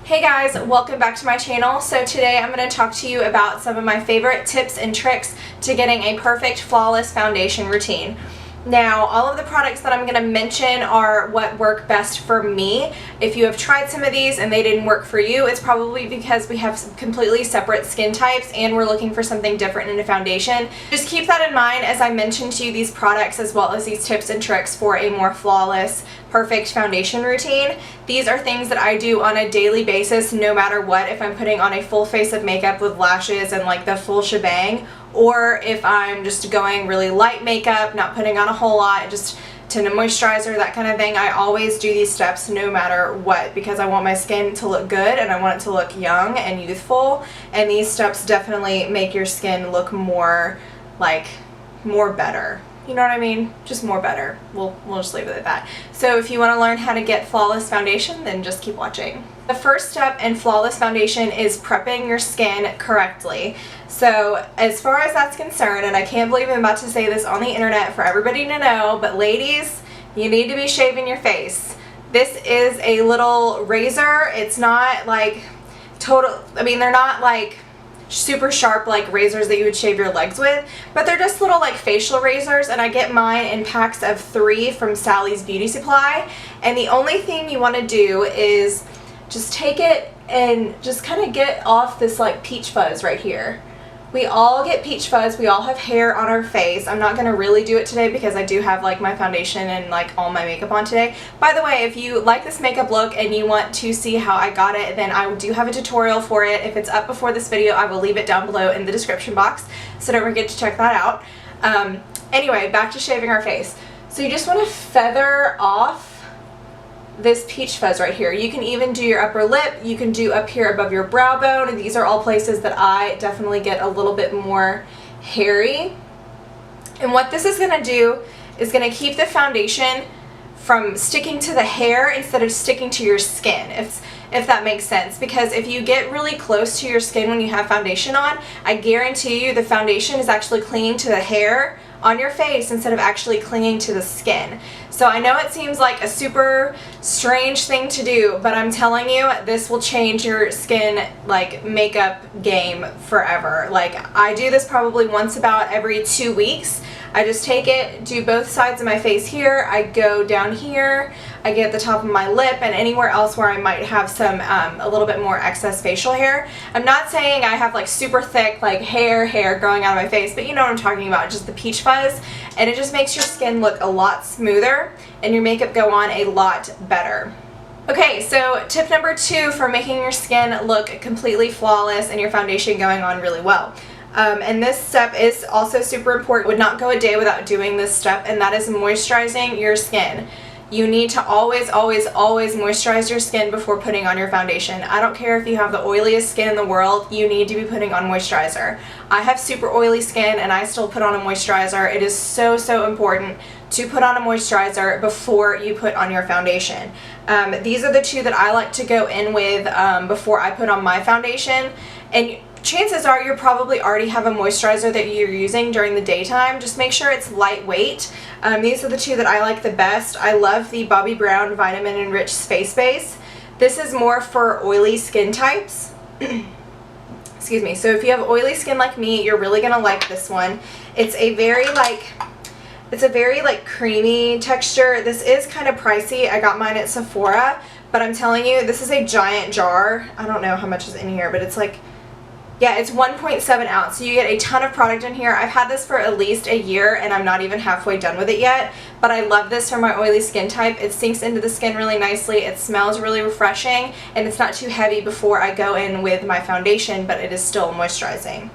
Hey guys, welcome back to my channel. So today I'm going to talk to you about some of my favorite tips and tricks to getting a perfect flawless foundation routine. Now, all of the products that I'm going to mention are what work best for me. If you have tried some of these and they didn't work for you, it's probably because we have some completely separate skin types and we're looking for something different in a foundation. Just keep that in mind as I mention to you these products as well as these tips and tricks for a more flawless, perfect foundation routine. These are things that I do on a daily basis no matter what, if I'm putting on a full face of makeup with lashes and like the full shebang, or if I'm just going really light makeup, not putting on a whole lot, just tint and moisturizer, that kind of thing. I always do these steps no matter what because I want my skin to look good and I want it to look young and youthful, and these steps definitely make your skin look more better. You know what I mean? Just more better. We'll just leave it at that. So if you want to learn how to get flawless foundation, then just keep watching. The first step in flawless foundation is prepping your skin correctly. So as far as that's concerned, and I can't believe I'm about to say this on the internet for everybody to know, but ladies, you need to be shaving your face. This is a little razor. It's not like they're not like super sharp like razors that you would shave your legs with, but they're just little like facial razors, and I get mine in packs of 3 from Sally's Beauty Supply. And the only thing you want to do is just take it and just kind of get off this like peach fuzz right here. We all get peach fuzz, we all have hair on our face. I'm not going to really do it today because I do have like my foundation and like all my makeup on today. By the way, if you like this makeup look and you want to see how I got it, then I do have a tutorial for it. If it's up before this video, I will leave it down below in the description box, so don't forget to check that out. Anyway, back to shaving our face. So you just want to feather off this peach fuzz right here. You can even do your upper lip, you can do up here above your brow bone, and these are all places that I definitely get a little bit more hairy. And what this is going to do is going to keep the foundation from sticking to the hair instead of sticking to your skin, if that makes sense. Because if you get really close to your skin when you have foundation on, I guarantee you the foundation is actually clinging to the hair on your face instead of actually clinging to the skin. So I know it seems like a super strange thing to do, but I'm telling you, this will change your skin like makeup game forever. Like, I do this probably once about every 2 weeks. I just take it, do both sides of my face here, I go down here, I get the top of my lip and anywhere else where I might have some a little bit more excess facial hair. I'm not saying I have like super thick like hair growing out of my face, but you know what I'm talking about, just the peach fuzz, and it just makes your skin look a lot smoother and your makeup go on a lot better. Okay, so tip number 2 for making your skin look completely flawless and your foundation going on really well. And this step is also super important. Would not go a day without doing this step, and that is moisturizing your skin. You need to always moisturize your skin before putting on your foundation. I don't care if you have the oiliest skin in the world, you need to be putting on moisturizer. I have super oily skin and I still put on a moisturizer. It is so important to put on a moisturizer before you put on your foundation. These are the 2 that I like to go in with before I put on my foundation. And chances are you probably already have a moisturizer that you're using during the daytime. Just make sure it's lightweight. These are the 2 that I like the best. I love the Bobbi Brown Vitamin Enriched Face Base. This is more for oily skin types. Excuse me. So if you have oily skin like me, you're really going to like this one. It's a very creamy texture. This is kind of pricey. I got mine at Sephora, but I'm telling you, this is a giant jar. I don't know how much is in here, but it's like, yeah, it's 1.7 ounce, so you get a ton of product in here. I've had this for at least a year and I'm not even halfway done with it yet, but I love this for my oily skin type. It sinks into the skin really nicely, it smells really refreshing, and it's not too heavy before I go in with my foundation, but it is still moisturizing.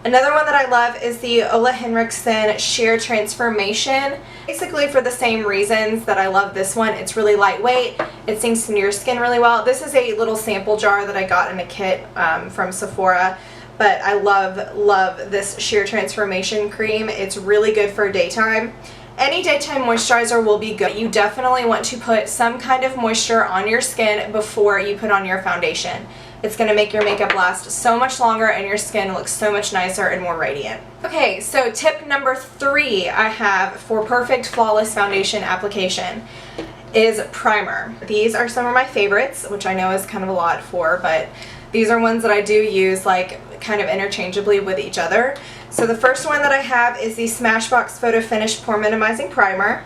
Another one that I love is the Henrikson Sheer Transformation. Basically for the same reasons that I love this one. It's really lightweight, it sinks into your skin really well. This is a little sample jar that I got in a kit from Sephora, but I love this Sheer Transformation cream. It's really good for daytime. Any daytime moisturizer will be good. You definitely want to put some kind of moisture on your skin before you put on your foundation. It's going to make your makeup last so much longer and your skin looks so much nicer and more radiant. Okay, so tip number 3 I have for perfect flawless foundation application is primer. These are some of my favorites, which I know is kind of a lot for, but these are ones that I do use like kind of interchangeably with each other. So the first one that I have is the Smashbox Photo Finish Pore Minimizing Primer.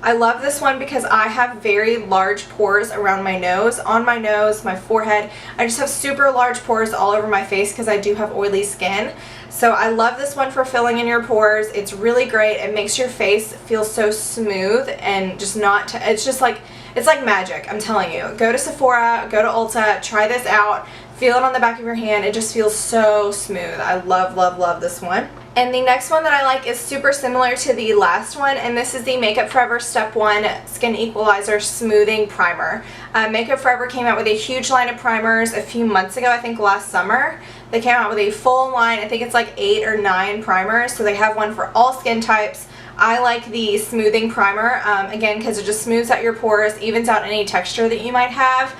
I love this one because I have very large pores around my nose, on my nose, my forehead. I just have super large pores all over my face because I do have oily skin. So I love this one for filling in your pores. It's really great. It makes your face feel so smooth and just not, it's just like, it's like magic, I'm telling you. Go to Sephora, go to Ulta, try this out, feel it on the back of your hand. It just feels so smooth. I love, love, love this one. And the next one that I like is super similar to the last one, and this is the Makeup Forever Step 1 Skin Equalizer Smoothing Primer. Makeup Forever came out with a huge line of primers a few months ago, I think last summer. They came out with a full line, I think it's like 8 or 9 primers, so they have one for all skin types. I like the smoothing primer, again, because it just smooths out your pores, evens out any texture that you might have.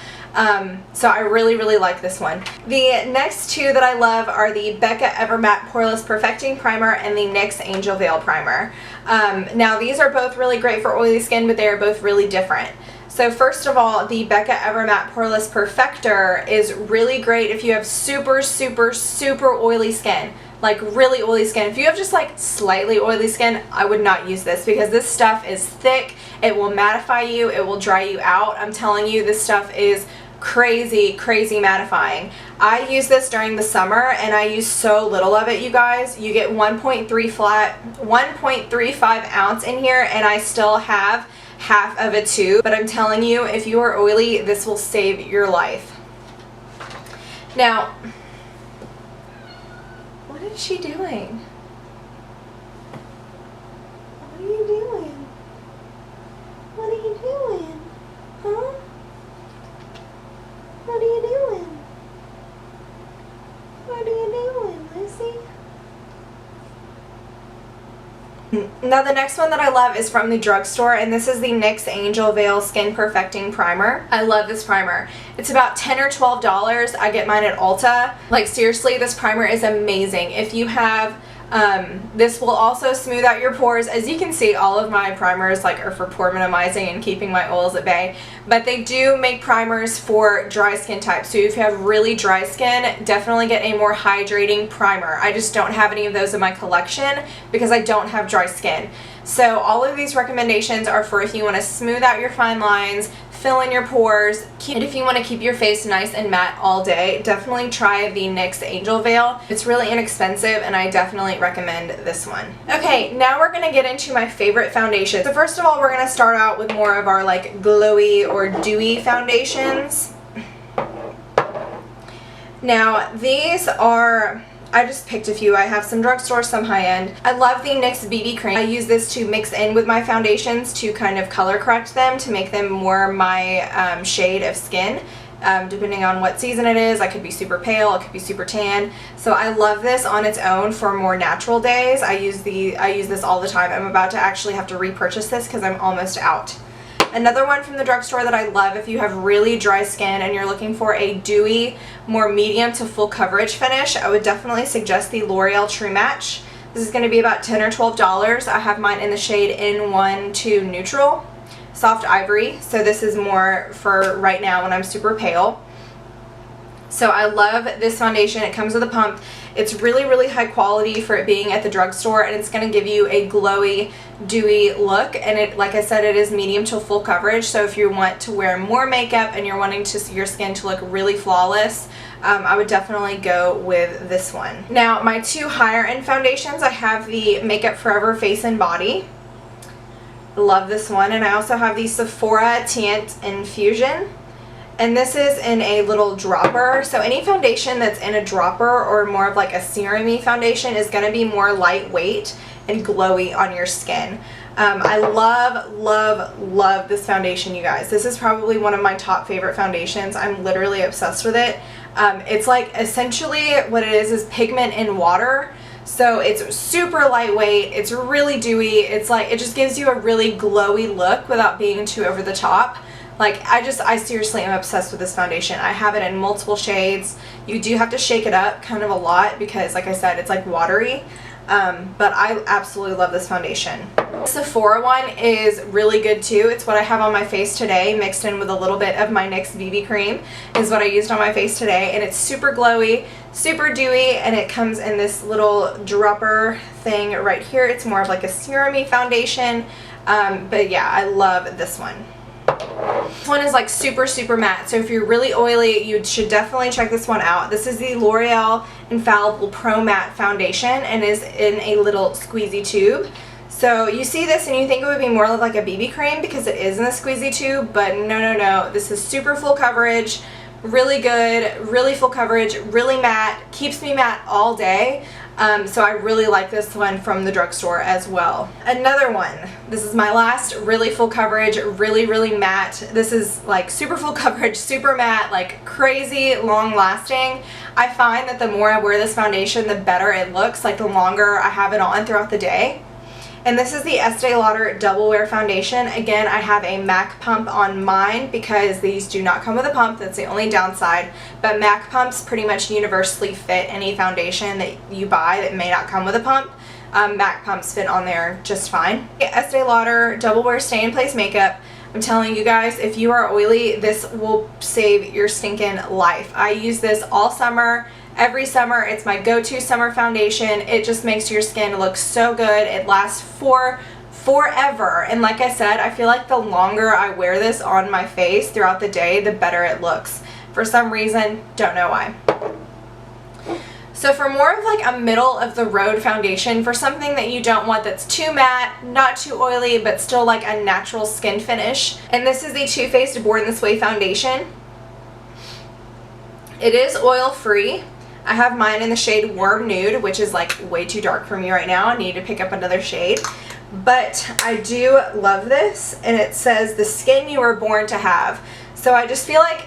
So I really, really like this one. The next two that I love are the Becca Ever Matte Poreless Perfecting Primer and the NYX Angel Veil Primer. Now these are both really great for oily skin, but they are both really different. So first of all, the Becca Ever Matte Poreless Perfector is really great if you have super, super, super oily skin. Like really oily skin. If you have just like slightly oily skin, I would not use this because this stuff is thick. It will mattify you. It will dry you out. I'm telling you, this stuff is crazy, crazy mattifying. I use this during the summer and I use so little of it, you guys. You get 1.35 ounce in here and I still have half of a tube. But I'm telling you, if you are oily, this will save your life. Now, what is she doing? What are you doing? What are you doing? Huh? What are you doing? What are you doing, Lucy? Now the next one that I love is from the drugstore, and this is the NYX Angel Veil Skin Perfecting Primer. I love this primer. It's about $10 or $12. I get mine at Ulta. Like seriously, this primer is amazing. If you have, this will also smooth out your pores. As you can see, all of my primers like are for pore minimizing and keeping my oils at bay, but they do make primers for dry skin types. So if you have really dry skin, definitely get a more hydrating primer. I just don't have any of those in my collection because I don't have dry skin. So all of these recommendations are for if you want to smooth out your fine lines, fill in your pores, and if you want to keep your face nice and matte all day, definitely try the NYX Angel Veil. It's really inexpensive and I definitely recommend this one. Okay, now we're going to get into my favorite foundations. So first of all, we're going to start out with more of our like glowy or dewy foundations. Now these are, I just picked a few. I have some drugstore, some high-end. I love the NYX BB cream. I use this to mix in with my foundations to kind of color correct them, to make them more my shade of skin. Depending on what season it is, I could be super pale, it could be super tan. So I love this on its own for more natural days. I use this all the time. I'm about to actually have to repurchase this because I'm almost out. Another one from the drugstore that I love if you have really dry skin and you're looking for a dewy, more medium to full coverage finish, I would definitely suggest the L'Oreal True Match. This is going to be about $10 or $12. I have mine in the shade N12 Neutral, Soft Ivory. So this is more for right now when I'm super pale. So I love this foundation. It comes with a pump. It's really, really high quality for it being at the drugstore, and it's going to give you a glowy, dewy look. And it, like I said, it is medium to full coverage. So if you want to wear more makeup and you're wanting your skin to look really flawless, I would definitely go with this one. Now, my two higher end foundations, I have the Makeup Forever Face and Body. Love this one. And I also have the Sephora Teint Infusion. And this is in a little dropper. So any foundation that's in a dropper or more of like a serum-y foundation is going to be more lightweight and glowy on your skin. I love, love, love this foundation, you guys. This is probably one of my top favorite foundations. I'm literally obsessed with it. It's like essentially what it is pigment in water. So it's super lightweight, it's really dewy, it's like, it just gives you a really glowy look without being too over the top. Like, I seriously am obsessed with this foundation. I have it in multiple shades. You do have to shake it up kind of a lot because, like I said, it's like watery. but I absolutely love this foundation. The Sephora one is really good too. It's what I have on my face today, mixed in with a little bit of my NYX BB cream is what I used on my face today, and it's super glowy, super dewy, and it comes in this little dropper thing right here. It's more of like a serum-y foundation, but yeah, I love this one. This one is like super matte, so if you're really oily, you should definitely check this one out. This is the Loreal Infallible Pro Matte Foundation and is in a little squeezy tube. So you see this and you think it would be more like a BB cream because it is in the squeezy tube, but no. This is super full coverage, really good, really full coverage, really matte, keeps me matte all day. So I really like this one from the drugstore as well. Another one, this is my last really full coverage, really matte. This is like super full coverage, super matte, like crazy long lasting. I find that the more I wear this foundation, the better it looks, like the longer I have it on throughout the day. And this is the Estee Lauder Double Wear Foundation. Again, I have a MAC pump on mine because these do not come with a pump. That's the only downside. But MAC pumps pretty much universally fit any foundation that you buy that may not come with a pump. MAC pumps fit on there just fine. Estee Lauder Double Wear Stay in Place Makeup. I'm telling you guys, if you are oily, this will save your stinking life. I use this all summer. Every summer, it's my go-to summer foundation. It just makes your skin look so good. It lasts forever. And like I said, I feel like the longer I wear this on my face throughout the day, the better it looks. For some reason, don't know why. So for more of like a middle of the road foundation, for something that you don't want that's too matte, not too oily, but still like a natural skin finish. And this is the Too Faced Born This Way foundation. It is oil free. I have mine in the shade Warm Nude, which is like way too dark for me right now. I need to pick up another shade. But I do love this, and it says the skin you were born to have. So I just feel like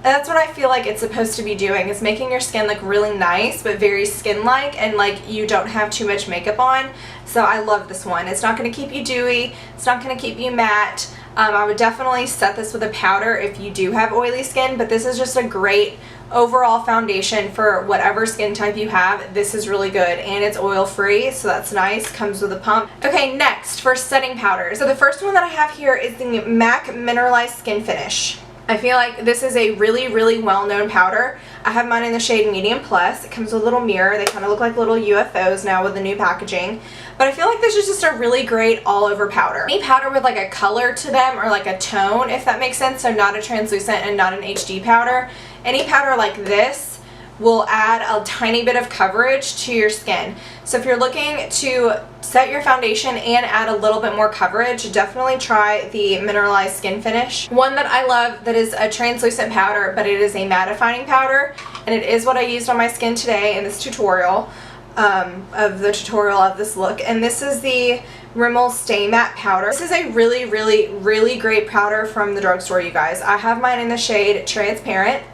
that's what I feel like it's supposed to be doing, is making your skin look really nice but very skin-like, and like you don't have too much makeup on. So I love this one. It's not going to keep you dewy. It's not going to keep you matte. I would definitely set this with a powder if you do have oily skin, but this is just a great overall foundation for whatever skin type you have. This is really good, and it's oil free, so that's nice. Comes with a pump. Okay, next for setting powders. So the first one that I have here is the MAC Mineralize Skin Finish. I feel like this is a really well-known powder. I have mine in the shade Medium Plus. It comes with a little mirror. They kind of look like little UFOs now with the new packaging. But I feel like this is just a really great all-over powder. Any powder with like a color to them or like a tone, if that makes sense, so not a translucent and not an HD powder. Any powder like this will add a tiny bit of coverage to your skin. So if you're looking to set your foundation and add a little bit more coverage, definitely try the Mineralized Skin Finish. One that I love that is a translucent powder, but it is a mattifying powder, and it is what I used on my skin today in this tutorial, of this look. And this is the Rimmel Stay Matte Powder. This is a really great powder from the drugstore, you guys. I have mine in the shade Transparent.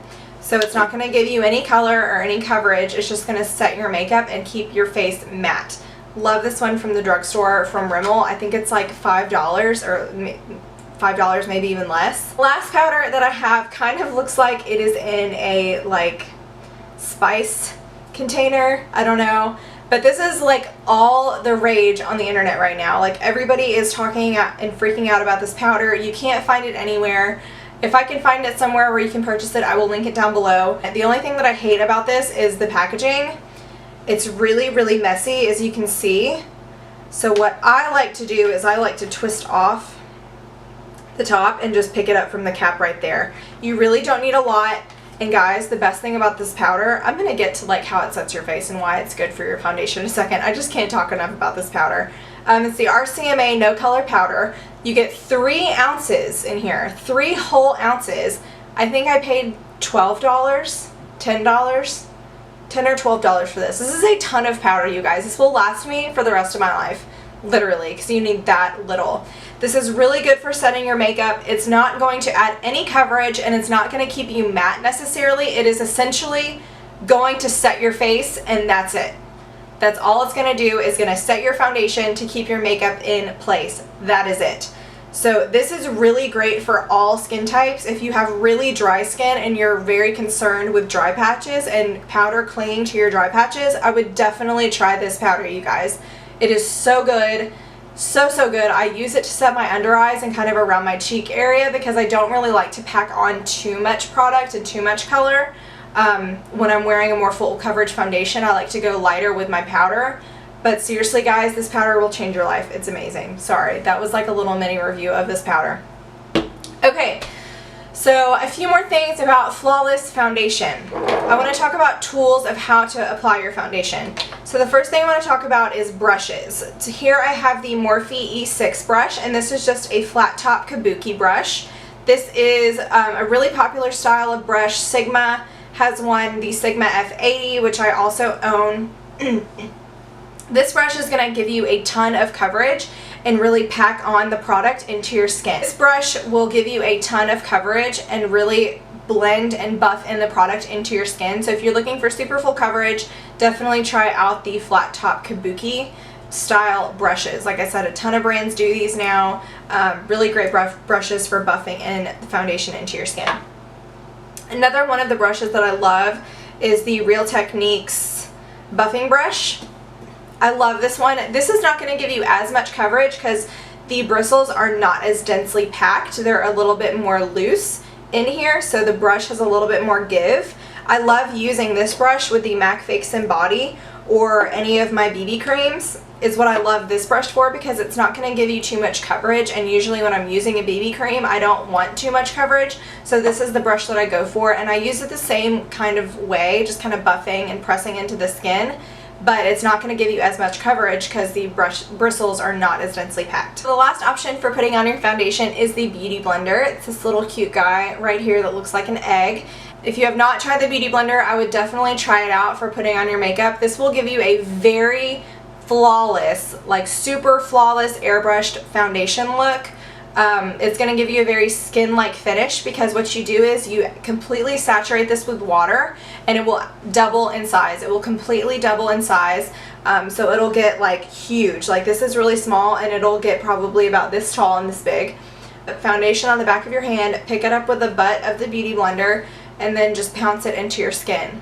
So it's not going to give you any color or any coverage. It's just going to set your makeup and keep your face matte. Love this one from the drugstore from Rimmel. I think it's like $5 or $5, maybe even less. Last powder that I have kind of looks like it is in a like spice container. I don't know. But this is like all the rage on the internet right now. Like everybody is talking and freaking out about this powder. You can't find it anywhere. If I can find it somewhere where you can purchase it, I will link it down below. The only thing that I hate about this is the packaging. It's really messy, as you can see. So what I like to do is I like to twist off the top and just pick it up from the cap right there. You really don't need a lot. And guys, the best thing about this powder, I'm going to get to like how it sets your face and why it's good for your foundation in a second. I just can't talk enough about this powder. It's the RCMA No Color Powder. You get 3 ounces in here, 3 whole ounces. I think I paid $12, $10, $10 or $12 for this. This is a ton of powder, you guys. This will last me for the rest of my life, literally, because you need that little. This is really good for setting your makeup. It's not going to add any coverage, and it's not going to keep you matte necessarily. It is essentially going to set your face, and that's it. That's all it's going to do, is going to set your foundation to keep your makeup in place. That is it. So this is really great for all skin types. If you have really dry skin and you're very concerned with dry patches and powder clinging to your dry patches, I would definitely try this powder, you guys. It is so good. So good. I use it to set my under eyes and kind of around my cheek area because I don't really like to pack on too much product and too much color. When I'm wearing a more full coverage foundation, I like to go lighter with my powder. But seriously guys, this powder will change your life. It's amazing. Sorry, that was like a little mini review of this powder. Okay, so a few more things about Flawless Foundation. I want to talk about tools of how to apply your foundation. So the first thing I want to talk about is brushes. So here I have the Morphe E6 brush, and this is just a flat top kabuki brush. This is a really popular style of brush. Sigma has one, the Sigma F80, which I also own. This brush is going to give you a ton of coverage and really pack on the product into your skin. This brush will give you a ton of coverage and really blend and buff in the product into your skin. So if you're looking for super full coverage, definitely try out the flat top kabuki style brushes. Like I said, a ton of brands do these now. Really great brushes for buffing in the foundation into your skin. Another one of the brushes that I love is the Real Techniques buffing brush. I love this one. This is not going to give you as much coverage because the bristles are not as densely packed. They're a little bit more loose in here, so the brush has a little bit more give. I love using this brush with the MAC Fix and Body or any of my BB creams is what I love this brush for because it's not going to give you too much coverage, and usually when I'm using a BB cream I don't want too much coverage, so this is the brush that I go for, and I use it the same kind of way, just kind of buffing and pressing into the skin. But it's not going to give you as much coverage because the bristles are not as densely packed. So the last option for putting on your foundation is the Beauty Blender. It's this little cute guy right here that looks like an egg. If you have not tried the Beauty Blender, I would definitely try it out for putting on your makeup. This will give you a very flawless, like super flawless airbrushed foundation look. It's going to give you a very skin-like finish because what you do is you completely saturate this with water and it will double in size. It will completely double in size, so it'll get like huge. Like this is really small and it'll get probably about this tall and this big. Foundation on the back of your hand, pick it up with the butt of the Beauty Blender and then just pounce it into your skin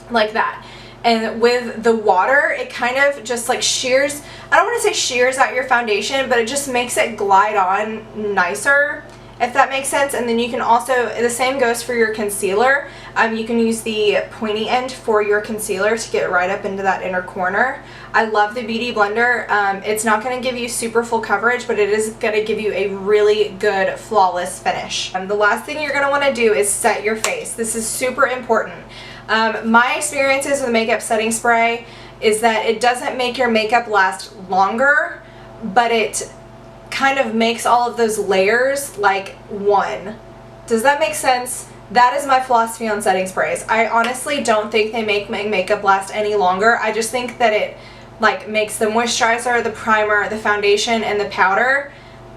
like that. And with the water, it kind of just like shears, I don't want to say shears out your foundation, but it just makes it glide on nicer, if that makes sense. And then you can also, the same goes for your concealer. You can use the pointy end for your concealer to get right up into that inner corner. I love the Beauty Blender. It's not going to give you super full coverage, but it is going to give you a really good flawless finish. The last thing you're going to want to do is set your face. This is super important. My experiences with makeup setting spray is that it doesn't make your makeup last longer, but it kind of makes all of those layers like one. Does that make sense? That is my philosophy on setting sprays. I honestly don't think they make my makeup last any longer. I just think that it like makes the moisturizer, the primer, the foundation, and the powder,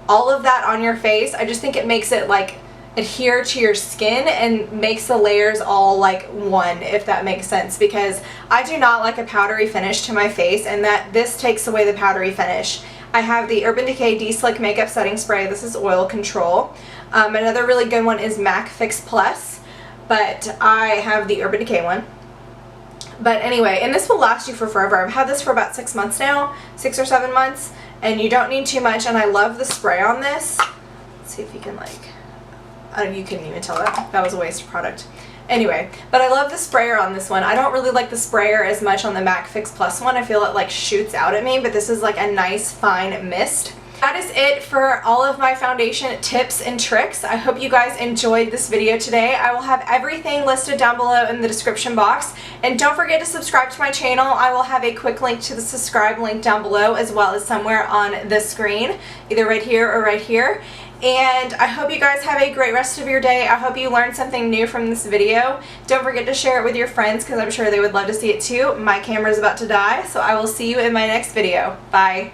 all of that on your face. I just think it makes it like adhere to your skin and makes the layers all like one, if that makes sense, because I do not like a powdery finish to my face, and that this takes away the powdery finish. I have the Urban Decay De-Slick Makeup Setting Spray. This is oil control. Another really good one is MAC Fix Plus, but I have the Urban Decay one. But anyway, and this will last you for forever. I've had this for about 6 months now, 6 or 7 months, and you don't need too much, and I love the spray on this. Let's see if you can like, you couldn't even tell that was a waste of product. Anyway, but I love the sprayer on this one. I don't really like the sprayer as much on the MAC Fix Plus one. I feel it like shoots out at me, but this is like a nice fine mist. That is it for all of my foundation tips and tricks. I hope you guys enjoyed this video today. I will have everything listed down below in the description box. And don't forget to subscribe to my channel. I will have a quick link to the subscribe link down below, as well as somewhere on the screen, either right here or right here. And I hope you guys have a great rest of your day. I hope you learned something new from this video. Don't forget to share it with your friends because I'm sure they would love to see it too. My camera's about to die, so I will see you in my next video. Bye.